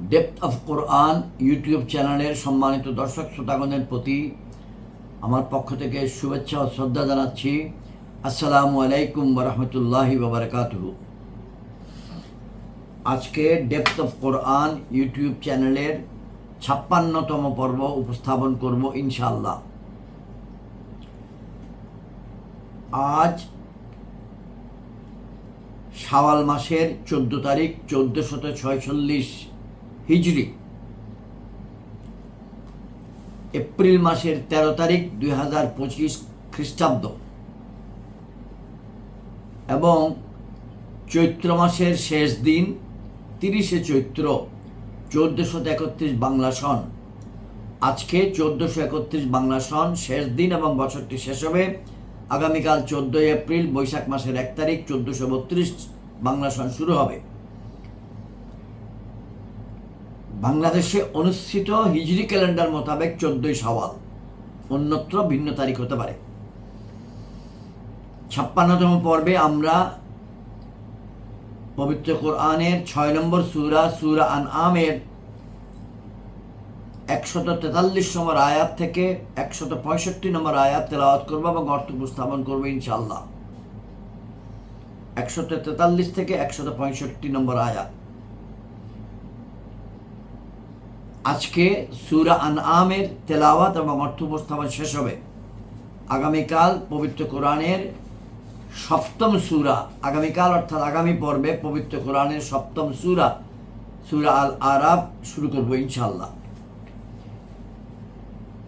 Depth of Quran YouTube চ্যানেলের সম্মানিত দর্শক শ্রোতাগণের প্রতি আমার পক্ষ থেকে শুভেচ্ছা ও শ্রদ্ধা জানাচ্ছি। আসসালামু আলাইকুম ওরহমতুল্লাহি ওবরকাতুহু। আজকে ডেপথ অফ কোরআন ইউটিউব চ্যানেলের 56তম পর্ব উপস্থাপন করব ইনশাআল্লাহ। আজ শাওয়াল মাসের 14 তারিখ 1446 হিজরি, এপ্রিল মাসের 13 তারিখ 2025 খ্রিস্টাব্দ এবং চৈত্র মাসের শেষ দিন 30শে চৈত্র 1431 বাংলা সন। আজকে 1431 বাংলা সন শেষ দিন এবং বছরটি শেষ হবে আগামীকাল 14 এপ্রিল বৈশাখ মাসের 1 তারিখ 1432 বাংলা সন শুরু হবে। বাংলাদেশে অনুষ্ঠিত হিজরি ক্যালেন্ডার মোতাবেক 14 শাওয়াল, অন্যত্র ভিন্ন তারিখ হতে পারে। 56তম পর্বে আমরা পবিত্র কোরআনের 6 নম্বর সূরা আনআমের 143 নম্বর আয়াত থেকে 165 নম্বর আয়াত তেলাওয়াত করব এবং অর্থ উপস্থাপন করব ইনশাআল্লাহ। 143 থেকে 165 নম্বর আয়াত। আজকে সূরা আনআমের তেলাওয়াত এবং অর্থ উপস্থাপন শেষ হবে। আগামীকাল পবিত্র কোরআনের 7ম সূরা, আগামীকাল অর্থাৎ আগামী পর্বে পবিত্র কোরআনের 7ম সূরা আল আরাফ শুরু করব ইনশাআল্লাহ।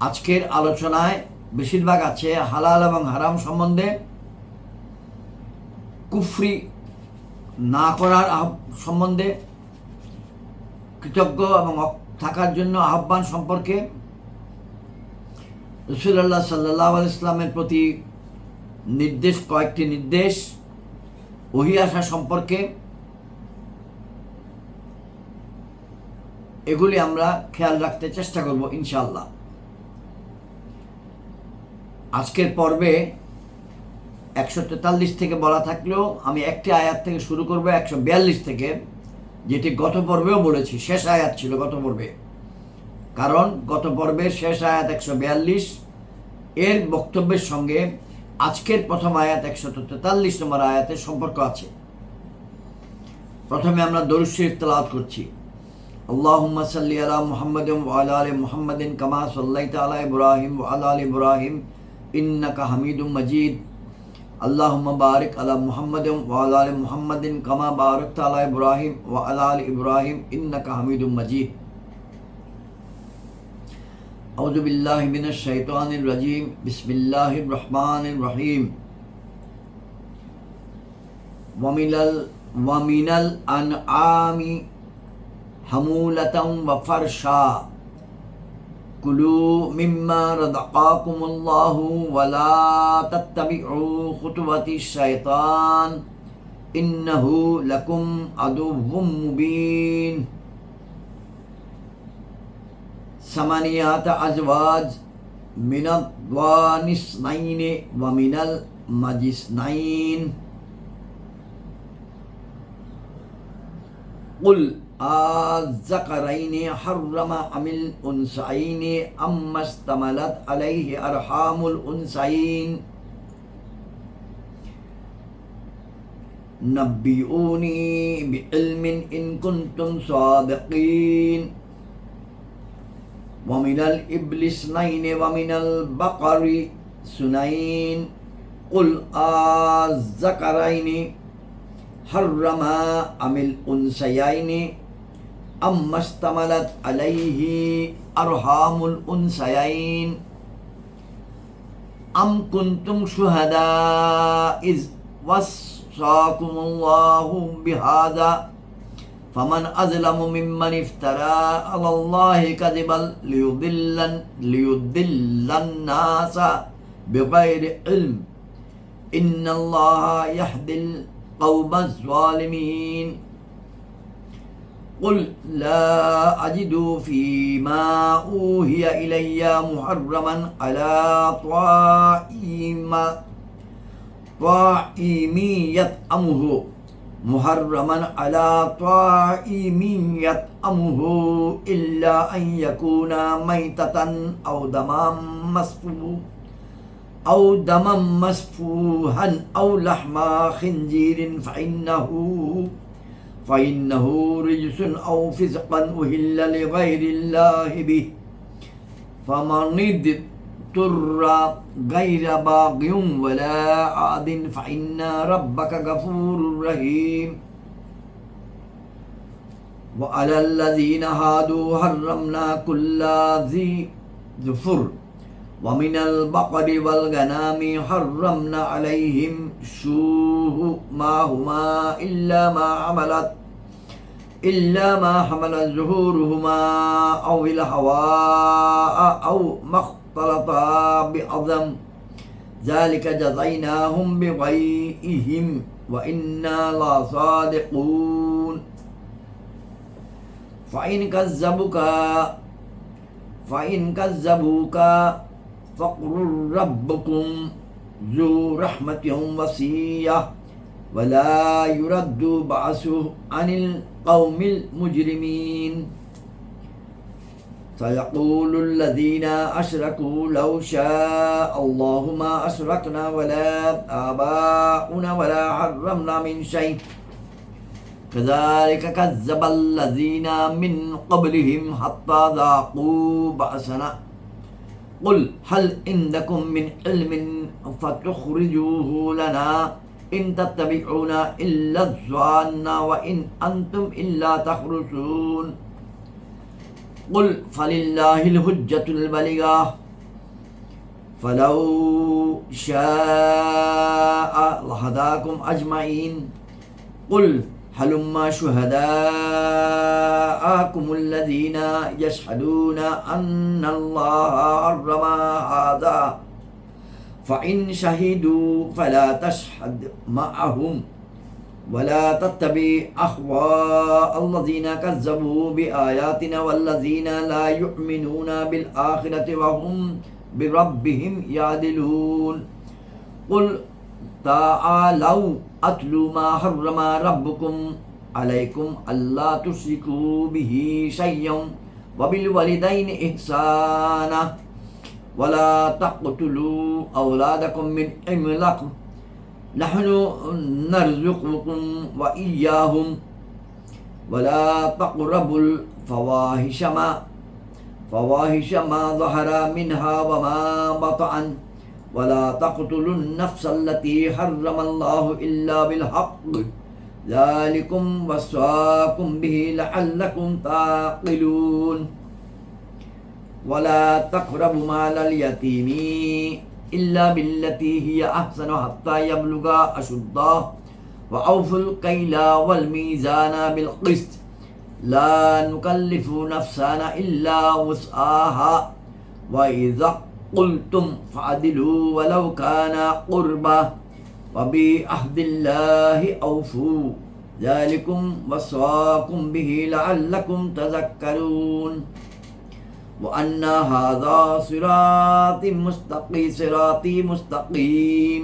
আজকের আলোচনায় বেশিরভাগ আছে হালাল এবং হারাম সম্বন্ধে, কুফরি না করার সম্বন্ধে, কৃতজ্ঞ এবং থাকার জন্য আহ্বান সম্পর্কে, রাসূলুল্লাহ সাল্লাল্লাহু আলাইহি ওয়াসাল্লামের প্রতি কয়েকটি নির্দেশ, ওহী আসা সম্পর্কে, এগুলি আমরা খেয়াল রাখতে চেষ্টা করব ইনশাআল্লাহ। আজকের পর্বে 143 থেকে বলা থাকলেও আমি একটি আয়াত থেকে শুরু করব, 142 থেকে, যেটি গত পর্বেও বলেছি, শেষ আয়াত ছিল গত পর্বে। কারণ গত পর্বের শেষ আয়াত 142 এর বক্তব্যের সঙ্গে আজকের প্রথম আয়াত 143 নম্বর আয়াতের সম্পর্ক আছে। প্রথমে আমরা দরুদ শরীফ তেলাওয়াত করছি। আল্লাহুম্মা সাল্লি আলা মুহাম্মাদিন ওয়া আলা আলি মুহাম্মাদিন কামা সাল্লাইতা আলা ইব্রাহিম ওয়া আলা আলি ইব্রাহিম ইন্নাকা হামিদুম মাজিদ। আল্লাহুম্মা বারিক আলা মুহাম্মাদিন ওয়া আলা আলি মুহাম্মাদিন কামা বারাকতা আলা ইব্রাহিম ওয়া আলা আলি ইব্রাহিম ইন্নাকা হামিদুম মাজিদ। আউযু বিল্লাহি মিনাশ শাইতানির রাজিম। বিসমিল্লাহির রহমানির রহিম। ওয়া মিনাল আনআমি হামুলাতান ওয়া ফারশা কুলু মিম্মা রাযাকাকুমুল্লাহু ওয়া লা তাত্তাবিউ খুতুওয়াতিশ শাইতান ইন্নাহু লাকুম আদুউম মুবিন। সামানিয়াত আজওয়াজ মিনাদ ওয়ানিসনাইন ওয়া মিনাল মাজিসনাইন। কুল আয-যাকারাইনি হাররামা আমিল উনসাইনি আম্মাশতামালাত আলাইহি আরহামুল উনসাইন। নাব্বিউনি বিইলমিন ইন কুনতুম সাদিকিন। ওয়া মিনাল ইবলিস নাইন ওয়া মিনাল বাকারি সুনাইন। কুল আয-যাকারাইনি হাররামা আমিল উনসায়াইনি আম্মাশতামালাত আলাইহি আরহামুল উনসায়াইন। আম কুনতুম শুহাদা ইয ওয়াসাকুমুল্লাহু বিহাযা ফামান আযলামু মিম্মান ইফতারা আলাল্লাহি কাযিবান লিয়ুদিল্লান নাসা বিগাইরি ইলম ইন্নাল্লাহা ইয়াহদিল কওমাজ যালিমিন। قل لا أجد فيما أوحي إلي محرما على طاعم يطعمه محرما على طائم يطعمه إلا أن يكون ميتة أو دما مسفوحا أو لحم خنزير فإنه رجس أو فسقا أهل لغير الله به فمن اضطر غير باغ ولا عاد فإن ربك غفور رحيم وعلى الذين هادوا حرمنا كل ذي ظفر ومن البقر والغنم حرمنا عليهم شوهماهما إلا ما حملت ظهورهما أو الهواء أو ما اختلط بعظم ذلك جزيناهم بغيهم وإنا لصادقون فإن كذبوك فقل ربكم ذو رحمة وسيعة ولا يرد بأسه عن القوم المجرمين سيقول الذين أشركوا لو شاء الله ما أشركنا ولا آباؤنا ولا حرمنا من شيء كذلك كذب الذين من قبلهم حتى ذاقوا بأسنا قل هل عندكم من علم فتخرجوه لنا إن تتبعون إلا الظن وإن أنتم إلا تخرصون قل فلله الحجة البالغة فلو شاء لهداكم أجمعين قل هلما شهداءكم الذين يشهدون أن الله حرم هذا فإن شهدوا فلا تشهد معهم ولا تتبع أهواء الذين كذبوا بآياتنا والذين لا يؤمنون بالآخرة وهم بربهم يعدلون قل تعالوا أتلوا ما حرم ربكم عليكم ألا تشركوا به شيئا وبالوالدين إحسانا ولا تقتلوا أولادكم من إملاق نحن نرزقكم وإياهم ولا تقربوا الفواحش ما ظهر منها وما بطن ولا تقتلوا النفس التي حرم الله إلا بالحق ذلكم وصاكم به لعلكم تعقلون ولا تقربوا مال اليتيم إلا بالتي هي أحسن حتى يبلغ أشده وأوفوا الكيل والميزان بالقسط لا نكلف نفسا إلا وسعها وإذا قلتم فعدلوا ولو كان قربا وبعهد الله أوفوا ذلكم وصاكم به لعلكم تذكرون وأن هذا صراطي مستقيم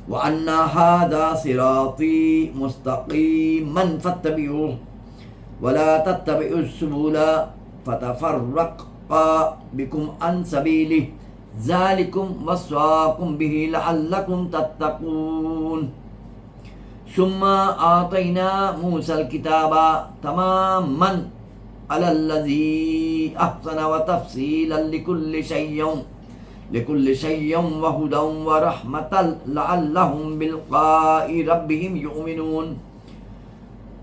وأن هذا صراطي مستقيما فاتبعوه ولا تتبعوا السبل فتفرق بكم عن سبيله ذلكم وصاكم به لعلكم تتقون ثم آتينا موسى الكتاب تماما على الذي أحسن وتفصيلا لكل شيء وهدى ورحمة لعلهم بلقاء ربهم يؤمنون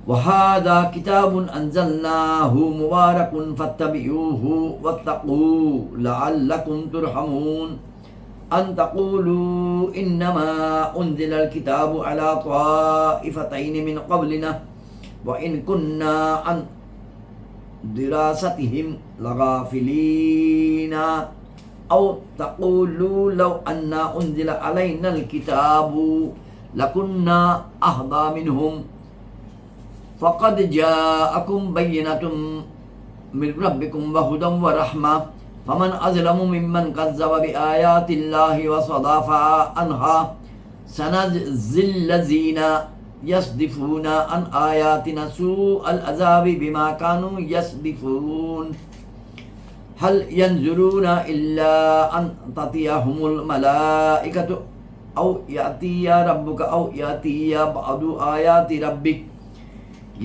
وهذا كتاب أنزلناه مبارك فاتبعوه واتقوا لعلكم ترحمون أن تقولوا إنما أنزل الكتاب على طائفتين من قبلنا وإن كنا عن دراستهم لغافلين أو تقولوا لو أن أنزل علينا الكتاب لكنا أهدى منهم فقد جاءكم بينة من ربكم وهدى ورحمة فمن أظلم ممن كذب بآيات الله وصدف عنها سنجزي الذين يصدفون عن آياتنا سوء العذاب بما كانوا يصدفون هل ينظرون إلا أن تأتيهم الملائكة أو يأتي ربك أو يأتي بعض آيات ربك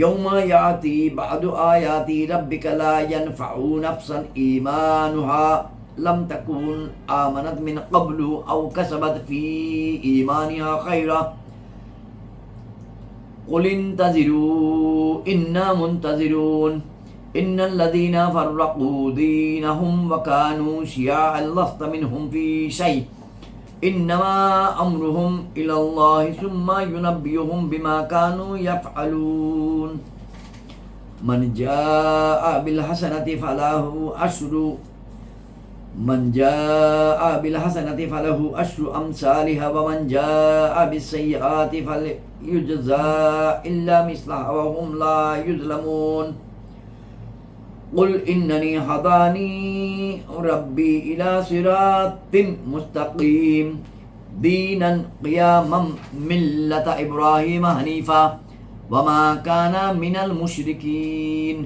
يوم يأتي بعض آيات ربك لا ينفع نفسا إيمانها لم تكن آمنت من قبل أو كسبت في إيمانها خيرا قل انتظروا إنا منتظرون إن الذين فرقوا دينهم وكانوا شيعا لست منهم في شيء إنما أمرهم إلى الله ثم ينبئهم بما كانوا يفعلون من جاء بالحسنة فله أشر أمثالها ومن جاء بالسيئات فليجزى إلا مثلها وهم لا يظلمون قل إنني هداني ربي إلى صراط مستقيم دينا قياما ملة إبراهيم حنيفا وما كان من المشركين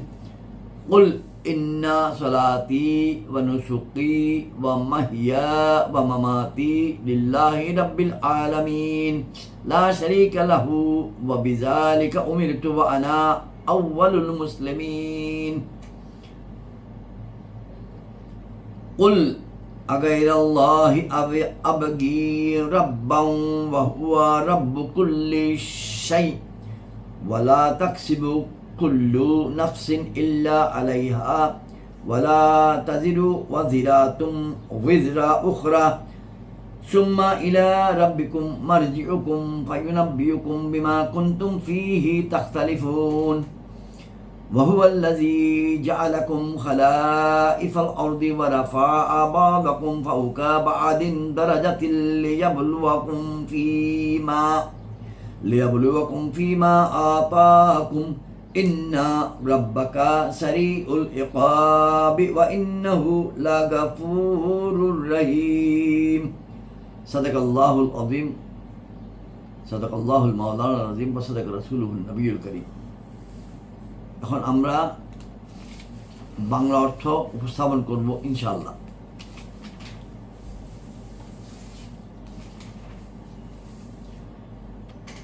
قل إن صلاتي ونسكي ومحياي ومماتي لله رب العالمين لا شريك له وبذلك أمرت وأنا أول المسلمين قل أغير الله أبغي ربا وهو رب كل شيء ولا تكسب كل نفس إلا عليها ولا تزر وزرة وزر أخرى ثم إلى ربكم مرجعكم فينبئكم بما كنتم فيه تختلفون وهو الذي جعلكم خلائف الأرض ورفع بعضكم فوق بعض درجات ليبلوكم فيما آتاكم إن ربك سريع العقاب وإنه لغفور رحيم صدق الله العظيم صدق الله المولانا العظيم وصدق رسوله النبي الكريم এখন আমরা বাংলা অর্থ উপস্থাপন করব ইনশাআল্লাহ।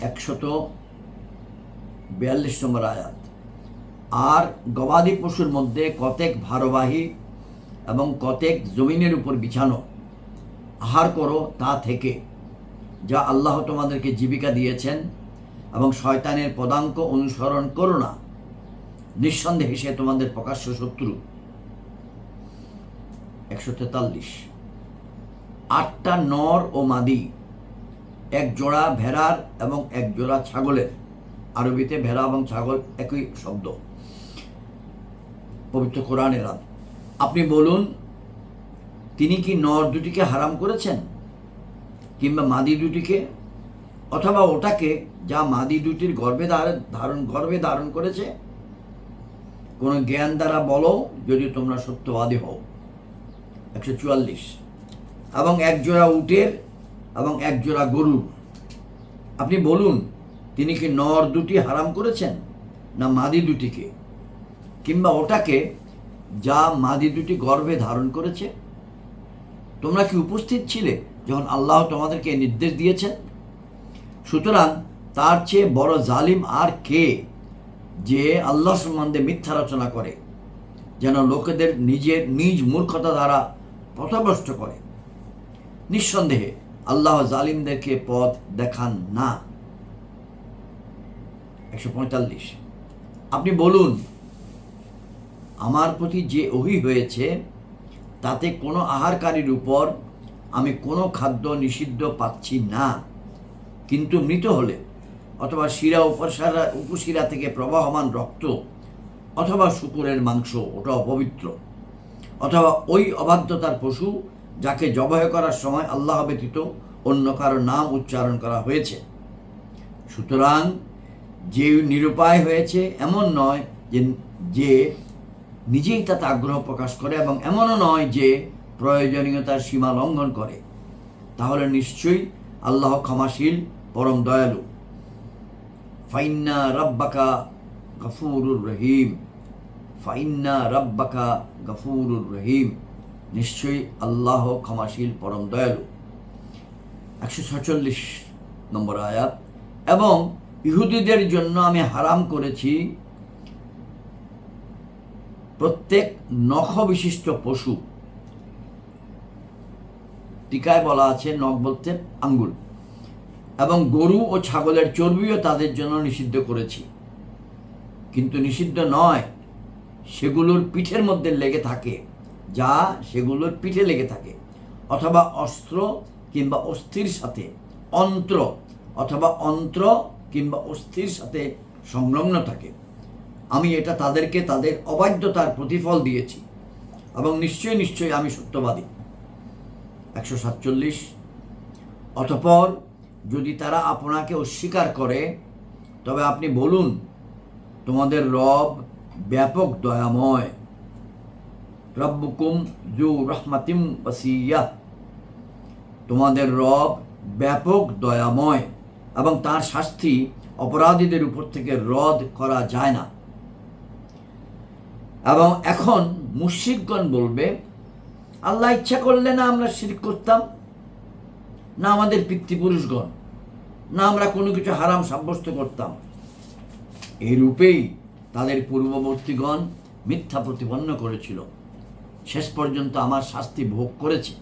142 নম্বর আয়াত। আর গবাদি পশুর মধ্যে কতেক ভারবাহী এবং কতেক জমিনের উপর বিছানো আহার করো তা থেকে, যা আল্লাহ তোমাদেরকে জীবিকা দিয়েছেন, এবং শয়তানের পদাঙ্ক অনুসরণ করো না, নিঃসন্দেহে সে তোমাদের প্রকাশ্য শত্রু। 143 8টা নর ও মাদি, এক জোড়া ভেড়ার এবং এক জোড়া ছাগলের। আরবিতে ভেড়া এবং ছাগল একই শব্দ, পবিত্র কোরআনের আয়াত। আপনি বলুন, তিনি কি নর দুটিকে হারাম করেছেন, কিংবা মাদি দুটিকে, অথবা ওটাকে যা মাদি দুটির গর্ভে ধারণ করেছে? কোন জ্ঞান দ্বারা বলো, যদি তোমরা সত্যবাদী হও। 144 এবং এক জোড়া উটের এবং এক জোড়া গরুর। আপনি বলুন, তিনি কি নর দুটি হারাম করেছেন, না মাদি দুটিকে, কিংবা ওটাকে যা মাদি দুটি গর্ভে ধারণ করেছে? তোমরা কি উপস্থিত ছিলে যখন আল্লাহ তোমাদেরকে নির্দেশ দিয়েছেন? সুতরাং তার চেয়ে বড় জালিম আর কে, যে আল্লাহ সম্বন্ধে মিথ্যা রচনা করে, যেন লোকেদের নিজ মূর্খতা দ্বারা পথভ্রষ্ট করে। নিঃসন্দেহে আল্লাহ জালিমদেরকে পথ দেখান না। 145 আপনি বলুন, আমার প্রতি যে ওহী হয়েছে তাতে কোনো আহারকারীর উপর আমি কোনো খাদ্য নিষিদ্ধ পাচ্ছি না, কিন্তু মৃত হলে, অথবা শিরা উপশিরা থেকে প্রবাহমান রক্ত, অথবা শূকরের মাংস, ওটা অপবিত্র, অথবা ওই অবাধ্যতার পশু যাকে জবাহ করার সময় আল্লাহ ব্যতীত অন্য কারো নাম উচ্চারণ করা হয়েছে। সুতরাং যে নিরুপায় হয়েছে এমন নয় যে নিজেই তাতে আগ্রহ প্রকাশ করে, এবং এমনও নয় যে প্রয়োজনীয়তার সীমা লঙ্ঘন করে, তাহলে নিশ্চয়ই আল্লাহ ক্ষমাশীল, পরম দয়ালু। ফাইন্না রাব্বাকা গফুরুর রহিম, ফাইন্না রাব্বাকা গফুরুর রহিম, নিশ্চয়ই আল্লাহ ক্ষমাশীল পরম দয়ালু। 146 নম্বর আয়াত। এবং ইহুদিদের জন্য আমি হারাম করেছি প্রত্যেক নখ বিশিষ্ট পশু, টিকায় বলা আছে নখ বলতে আঙ্গুল, এবং গরু ও ছাগলের চর্বিও তাদের জন্য নিষিদ্ধ করেছি, কিন্তু নিষিদ্ধ নয় সেগুলোর পিঠের মধ্যে লেগে থাকে, যা সেগুলোর পিঠে লেগে থাকে, অথবা অস্ত্র কিংবা অস্থির সাথে, অন্ত্র অথবা অন্ত্র কিংবা অস্থির সাথে সংলগ্ন থাকে। আমি এটা তাদেরকে তাদের অবাধ্যতার প্রতিফল দিয়েছি, এবং নিশ্চয়ই নিশ্চয়ই আমি সত্যবাদী। 147। অতঃপর যদি তারা আপনাকে অস্বীকার করে তবে আপনি বলুন, তোমাদের রব ব্যাপক দয়াময়। রব্বুকুম যু রহমাতিম ওয়াসিয়াহ, তোমাদের রব ব্যাপক দয়াময় এবং তার শাস্তি অপরাধীদের উপর থেকে রদ করা যায় না। এবং এখন মুশরিকগণ বলবে, আল্লাহ ইচ্ছা করলে না আমরা শিরক করতাম, না আমাদের পিতৃপুরুষগণ, না আমরা কোনো কিছু হারাম সাব্যস্ত করতাম। এই রূপেই তাদের পূর্ববর্তীগণ মিথ্যা প্রতিপন্ন করেছিল, শেষ পর্যন্ত আমার শাস্তি ভোগ করেছে।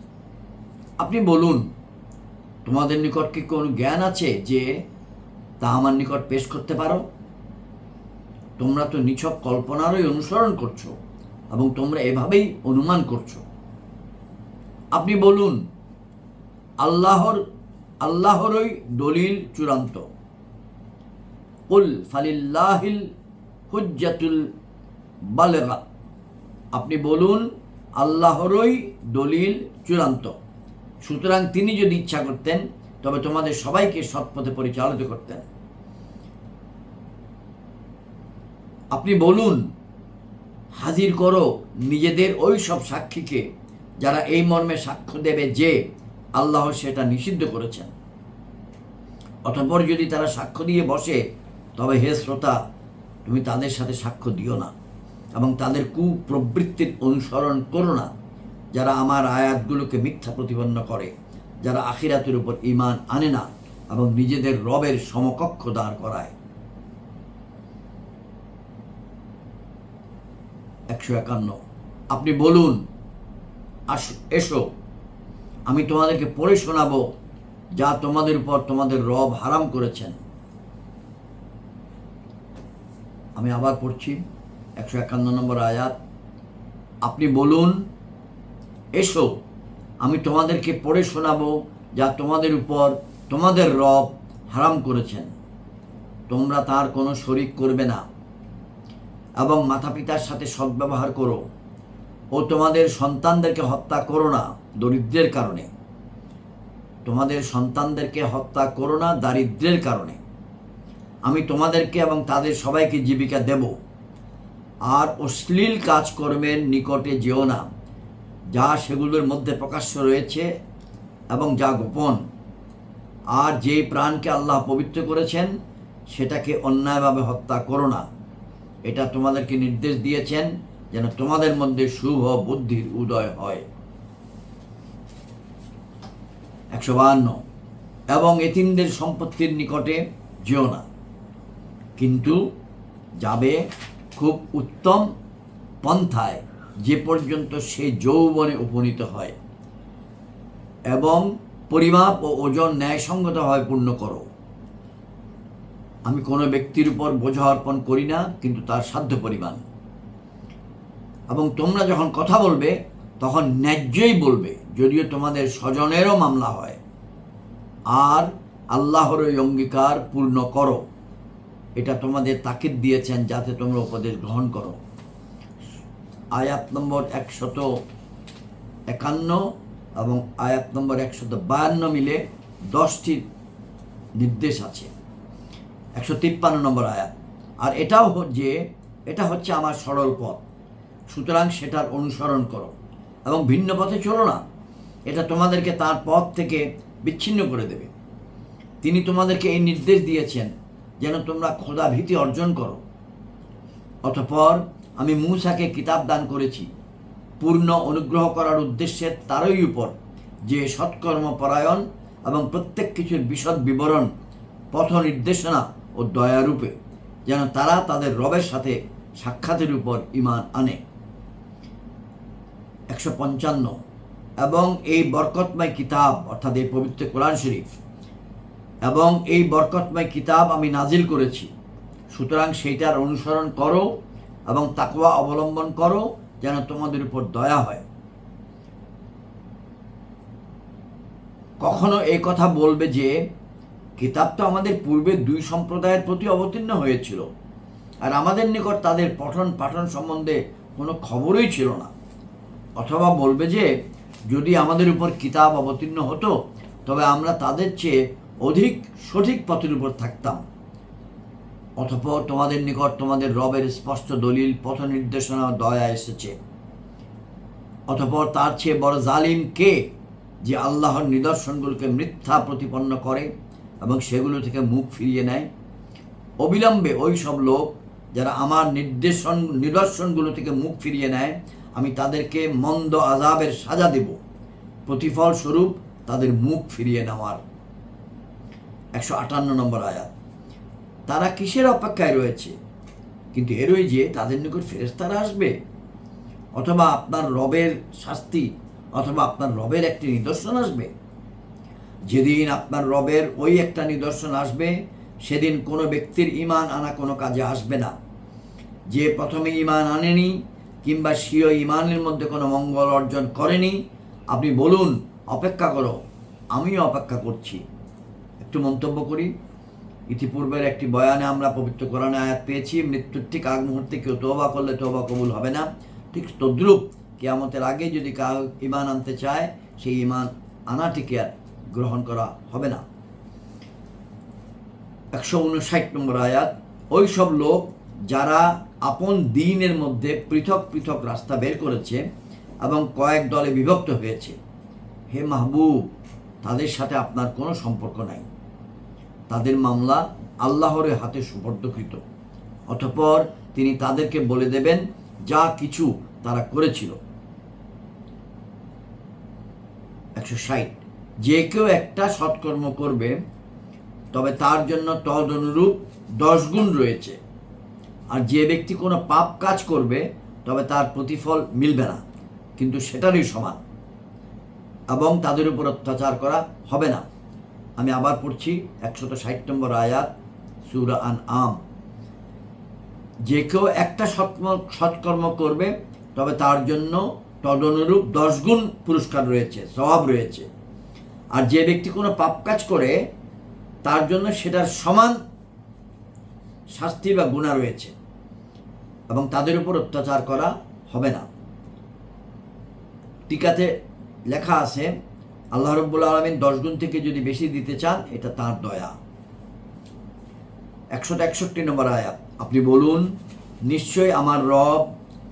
আপনি বলুন, তোমাদের নিকট কি কোনো জ্ঞান আছে যে তা আমার নিকট পেশ করতে পারো? তোমরা তো নিছক কল্পনারই অনুসরণ করছো এবং তোমরা এভাবেই অনুমান করছো। আপনি বলুন, আল্লাহরই দলিল চূড়ান্ত। কুল ফালিল্লাহিল হুজ্জাতুল বালেগা, আপনি বলুন আল্লাহরই দলিল চূড়ান্ত, সুতরাং তিনি যদি ইচ্ছা করতেন তবে তোমাদের সবাইকে সৎপথে পরিচালিত করতেন। আপনি বলুন, হাজির করো নিজেদের ওই সব সাক্ষীকে যারা এই মর্মে সাক্ষ্য দেবে যে আল্লাহ সেটা নিষিদ্ধ করেছেন। অতঃপর যদি তারা সাক্ষ্য দিয়ে বসে তবে হে শ্রোতা, তুমি তাদের সাথে সাক্ষ্য দিও না এবং তাদের কুপ্রবৃত্তির অনুসরণ করো না, যারা আমার আয়াতগুলোকে মিথ্যা প্রতিপন্ন করে, যারা আখিরাতের উপর ঈমান আনে না এবং নিজেদের রবের সমকক্ষ দাঁড় করায়। 151। আপনি বলুন, এসো আমি তোমাদেরকে পড়ে শোনাবো যা তোমাদের উপর তোমাদের রব হারাম করেছেন। আমি আবার পড়ছি 151 নম্বর আয়াত। আপনি বলুন, এসো আমি তোমাদেরকে পড়ে শোনাবো যা তোমাদের উপর তোমাদের রব হারাম করেছেন। তোমরা তার কোনো শরিক করবে না এবং মাতা পিতার সাথে সদ্ব্যবহার করো, ও তোমাদের সন্তানদেরকে হত্যা করো না দরিদ্রের কারণে। তোমাদের সন্তানদেরকে হত্যা করো না দারিদ্র্যের কারণে। আমি তোমাদেরকে এবং তাদের সবাইকে জীবিকা দেব। আর অশ্লীল কাজকর্মের নিকটে যেও না, যা সেগুলোর মধ্যে প্রকাশ্য রয়েছে এবং যা গোপন। আর যে প্রাণকে আল্লাহ পবিত্র করেছেন সেটাকে অন্যায়ভাবে হত্যা করো না। এটা তোমাদেরকে নির্দেশ দিয়েছেন যেন তোমাদের মধ্যে শুভ বুদ্ধির উদয় হয়। 152। এবং এতিমদের সম্পত্তির নিকটে যেও না, কিন্তু যাবে খুব উত্তম পন্থায় যে পর্যন্ত সে যৌবনে উপনীত হয়, এবং পরিমাপ ও ওজন ন্যায়সঙ্গতভাবে পূর্ণ করো। আমি কোনো ব্যক্তির উপর বোঝা অর্পণ করি না, কিন্তু তার সাধ্য পরিমাণ। এবং তোমরা যখন কথা বলবে তখন ন্যায্যই বলবে, যদিও তোমাদের স্বজনেরও মামলা হয়। আর আল্লাহর ওই অঙ্গীকার পূর্ণ করো, এটা তোমাদের তাকিদ দিয়েছেন যাতে তোমরা উপদেশ গ্রহণ করো। আয়াত নম্বর 151 এবং আয়াত নম্বর 152 মিলে 10টি নির্দেশ আছে। 153 নম্বর আয়াত। আর এটা হচ্ছে আমার সরল পথ, সুতরাং সেটার অনুসরণ করো এবং ভিন্ন পথে চলো না। এটা তোমাদেরকে তার পথ থেকে বিচ্ছিন্ন করে দেবে। তিনি তোমাদেরকে এই নির্দেশ দিয়েছেন যেন তোমরা খোদা ভীতি অর্জন করো। অতঃপর আমি মূসাকে কিতাব দান করেছি পূর্ণ অনুগ্রহ করার উদ্দেশ্যে তারই উপর যে সৎকর্মপরায়ণ এবং প্রত্যেক কিছুর বিশদ বিবরণ, পথ নির্দেশনা ও দয়ারূপে, যেন তারা তাদের রবের সাথে সাক্ষাতের উপর ঈমান আনে। 155 এবং এই বরকতময় কিতাব অর্থাৎ এই পবিত্র কোরআন শরীফ, এবং এই বরকতময় কিতাব আমি নাজিল করেছি, সুতরাং সেইটার অনুসরণ করো এবং তাকওয়া অবলম্বন করো যেন তোমাদের উপর দয়া হয়। কখনো এই কথা বলবে যে কিতাব তো আমাদের পূর্বে 2 সম্প্রদায়ের প্রতি অবতীর্ণ হয়েছিল, আর আমাদের নিকট তাদের পঠন পাঠন সম্বন্ধে কোনো খবরই ছিল না। অথবা বলবে যে যদি আমাদের উপর কিতাব অবতীর্ণ হতো তবে আমরা তাদের চেয়ে অধিক সঠিক পথের উপর থাকতাম। অতঃপর তোমাদের নিকট তোমাদের রবের স্পষ্ট দলিল, পথ নির্দেশনা, দয়া এসেছে। অতঃপর তার চেয়ে বড় জালিম কে, যে আল্লাহর নিদর্শনগুলোকে মিথ্যা প্রতিপন্ন করে এবং সেগুলো থেকে মুখ ফিরিয়ে নেয়। অবিলম্বে ওই সব লোক যারা আমার নিদর্শনগুলো থেকে মুখ ফিরিয়ে নেয়, আমি তাদেরকে মন্দ আযাবের সাজা দেব, প্রতিফল স্বরূপ তাদের মুখ ফিরিয়ে নেওয়ার। 158 নম্বর আয়াত। তারা কিসের অপেক্ষায় রয়েছে? কিন্তু এরই যে তাদের নিকট ফেরেশতারা আসবে, অথবা আপনার রবের শাস্তি, অথবা আপনার রবের একটি নিদর্শন আসবে। যেদিন আপনার রবের ওই একটা নিদর্শন আসবে, সেদিন কোনো ব্যক্তির ঈমান আনা কোনো কাজে আসবে না। যে প্রথমে ঈমান আনেনি কিংবা স্বীয় ঈমানের মধ্যে কোনো মঙ্গল অর্জন করেনি, আপনি বলুন অপেক্ষা করো, আমিও অপেক্ষা করছি। একটু মন্তব্য করি। ইতিপূর্বের একটি বয়ানে আমরা পবিত্র কোরআনে আয়াত পেয়েছি, মৃত্যুর ঠিক আগ মুহূর্তে কেউ তওবা করলে তওবা কবুল হবে না। ঠিক তদ্রূপ কিয়ামতের আগে যদি কেউ ঈমান আনতে চায়, সেই ঈমান আনাটিকে আর গ্রহণ করা হবে না। 159 নম্বর আয়াত। ওই সব লোক যারা আপন দ্বীনের মধ্যে পৃথক পৃথক রাস্তা বের করেছে এবং কয়েক দলে বিভক্ত হয়েছে, হে মাহবুব, তাদের সাথে আপনার কোনো সম্পর্ক নাই। তাদের মামলা আল্লাহর হাতে সুপর্দকৃত। অতঃপর তিনি তাদেরকে বলে দেবেন যা কিছু তারা করেছিল। 160। যে কেউ একটা সৎকর্ম করবে তবে তার জন্য তদনুরূপ 10 গুণ রয়েছে, আর যে ব্যক্তি কোনো পাপ কাজ করবে তবে তার প্রতিফল মিলবে না, কিন্তু সেটারই সমান, এবং তাদের উপর অত্যাচার করা হবে না। আমি আবার পড়ছি 160 নম্বর আয়াত, সূরা আনআম। যে কেউ একটা সৎকর্ম করবে তবে তার জন্য তদনুরূপ 10 গুণ পুরস্কার রয়েছে, সওয়াব রয়েছে, আর যে ব্যক্তি কোনো পাপ কাজ করে তার জন্য সেটার সমান শাস্তি বা গুনাহ রয়েছে, এবং তাদের উপর অত্যাচার করা হবে না। টিকাতে লেখা আছে আল্লাহ রাব্বুল আলামিন 10 গুণ থেকে যদি বেশি দিতে চান, এটা তার দয়া। 161 নম্বর আয়াত। আপনি বলুন নিশ্চয় আমার রব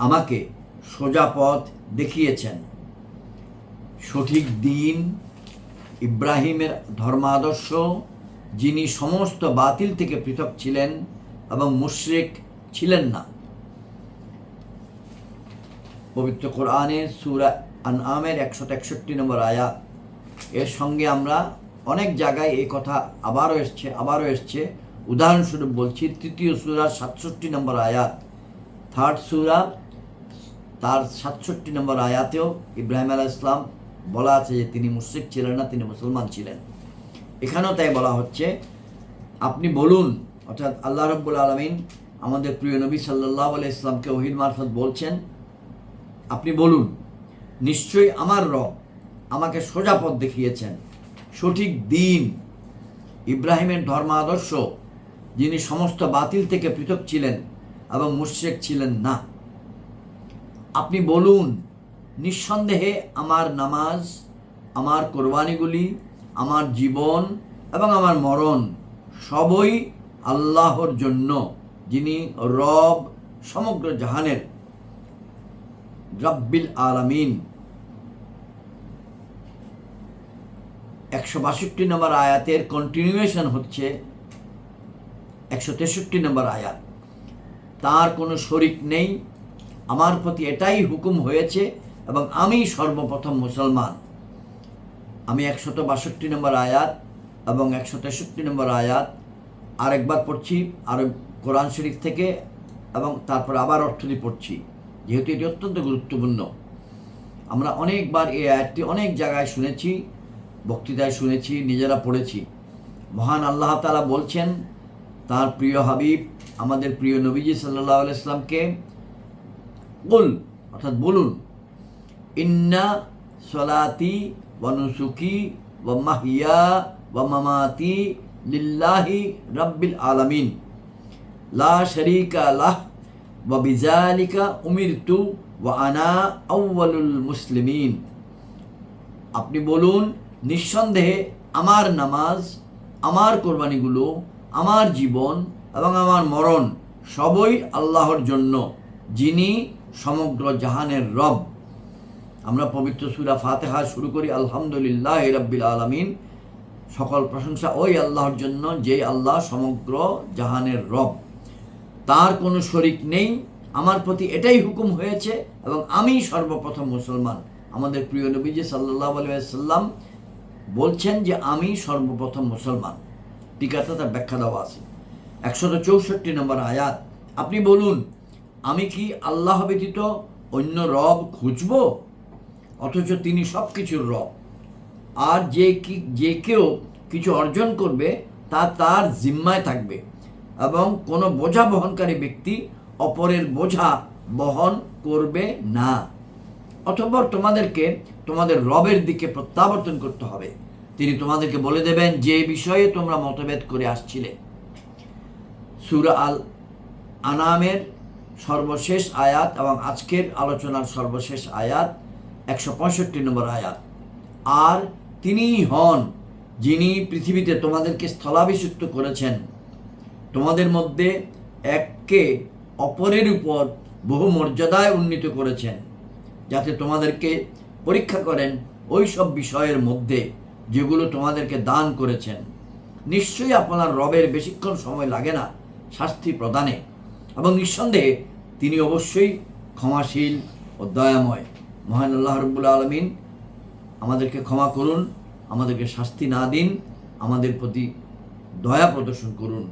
আমাকে সোজা পথ দেখিয়েছেন, সঠিক দিন, ইব্রাহিমের ধর্মাদর্শ, যিনি সমস্ত বাতিল থেকে পৃথক ছিলেন এবং মুশরিক ছিলেন না। পবিত্র কোরআনের সূরা আনআমের 161 নম্বর আয়াত। এর সঙ্গে আমরা অনেক জায়গায় এই কথা আবারও এসছে। উদাহরণস্বরূপ বলছি, 3য় সূরার 67 নম্বর আয়াত, 3rd সূরা তার 67 নম্বর আয়াতেও ইব্রাহিম আলাইহিস সালাম বলা আছে যে তিনি মুশরিক ছিলেন না, তিনি মুসলমান ছিলেন। এখানেও তাই বলা হচ্ছে, আপনি বলুন, অর্থাৎ আল্লাহ রাব্বুল আলামিন আমাদের প্রিয় নবী সাল্লাল্লাহু আলাইহি ওয়াসাল্লামকে ওহীর মারফত বলছেন, আপনি বলুন নিশ্চয়ই আমার রব আমাকে সোজা পথ দেখিয়েছেন, সঠিক দিন, ইব্রাহিমের ধর্মাদর্শ, যিনি সমস্ত বাতিল থেকে পৃথক ছিলেন এবং মুশরিক ছিলেন না। আপনি বলুন নিঃসন্দেহে আমার নামাজ, আমার কোরবানিগুলি, আমার জীবন এবং আমার মরণ সবই আল্লাহর জন্য, যিনি রব সমগ্র জাহানের, রব্বিল আলামিন। 162 নম্বর আয়াতের কন্টিনিউয়েশন হচ্ছে 163 নম্বর আয়াত, তার কোনো শরিক নেই, আমার প্রতি এটাই হুকুম হয়েছে এবং আমি সর্বপ্রথম মুসলমান। আমি 162 নম্বর আয়াত এবং 163 নম্বর আয়াত আরেকবার পড়ছি আর কোরআন শরীফ থেকে, এবং তারপর আবার অর্থটি পড়ছি, যেহেতু এটি অত্যন্ত গুরুত্বপূর্ণ। আমরা অনেকবার এই আয়াতটি অনেক জায়গায় শুনেছি, বক্তৃতায় শুনেছি, নিজেরা পড়েছি। মহান আল্লাহ তাআলা বলছেন তার প্রিয় হাবিব আমাদের প্রিয় নবীজি সাল্লাল্লাহু আলাইহি সাল্লামকে, কুল অর্থাৎ বলুন, ইন্না সলাতি ওয়া নুসুকি ওয়া মাহিয়া ওয়া মামাতি লিল্লাহি রাব্বিল আলামিন লা শারীকা লাহ ওয়া বিযালিকা উমিরতু ওয়া আনা আউয়ালুল মুসলিমিন। আপনি বলুন, নিঃসন্দেহে আমার নামাজ, আমার কোরবানিগুলো, আমার জীবন এবং আমার মরণ সবই আল্লাহর জন্য, যিনি সমগ্র জাহানের রব। আমরা পবিত্র সূরা ফাতিহা শুরু করি আলহামদুলিল্লাহি রাব্বিল আলামিন, সকল প্রশংসা ওই আল্লাহর জন্য যে আল্লাহ সমগ্র জাহানের রব, তার কোনো শরিক নেই, আমার প্রতি এটাই হুকুম হয়েছে এবং আমি সর্বপ্রথম মুসলমান। আমাদের প্রিয় নবীজি সাল্লাল্লাহু আলাইহি ওয়াসাল্লাম বলছেন যে আমি সর্বপ্রথম মুসলমান। টিকাতে তার ব্যাখ্যা দেওয়া আছে। 164 নম্বর আয়াত, আপনি বলুন, আমি কি আল্লাহ ব্যতীত অন্য রব খুঁজব? অথচ তিনি সব কিছুর রব। আর যে কেউ কিছু অর্জন করবে তা তার জিম্মায় থাকবে এবং কোনো বোঝা বহনকারী ব্যক্তি অপরের বোঝা বহন করবে না। অতঃপর তোমাদেরকে তোমাদের রবের দিকে প্রত্যাবর্তন করতে হবে, তিনি তোমাদেরকে বলে দেবেন যে বিষয়ে তোমরা মতভেদ করে আসছিলে। সূরা আল আনামের সর্বশেষ আয়াত এবং আজকের আলোচনার সর্বশেষ আয়াত 165 নম্বর আয়াত। আর তিনিই হন যিনি পৃথিবীতে তোমাদেরকে স্থলাভিষিক্ত করেছেন, তোমাদের মধ্যে একে অপরের উপর বহু মর্যাদায় উন্নীত করেছেন, যাতে তোমাদেরকে পরীক্ষা করেন ওই সব বিষয়ের মধ্যে যেগুলো তোমাদেরকে দান করেছেন। নিশ্চয়ই আপনার রবের বেশিক্ষণ সময় লাগে না শাস্তি প্রদানে, এবং নিঃসন্দেহে তিনি অবশ্যই ক্ষমাশীল ও দয়াময়। মহান আল্লাহ রাব্বুল আলামিন আমাদেরকে ক্ষমা করুন, আমাদেরকে শাস্তি না দিন, আমাদের প্রতি দয়া প্রদর্শন করুন,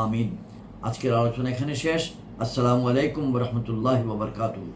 আমিন। আজকের আলোচনা এখানে শেষ। আসসালামু আলাইকুম ওয়া রাহমাতুল্লাহি ওয়া বারাকাতুহু।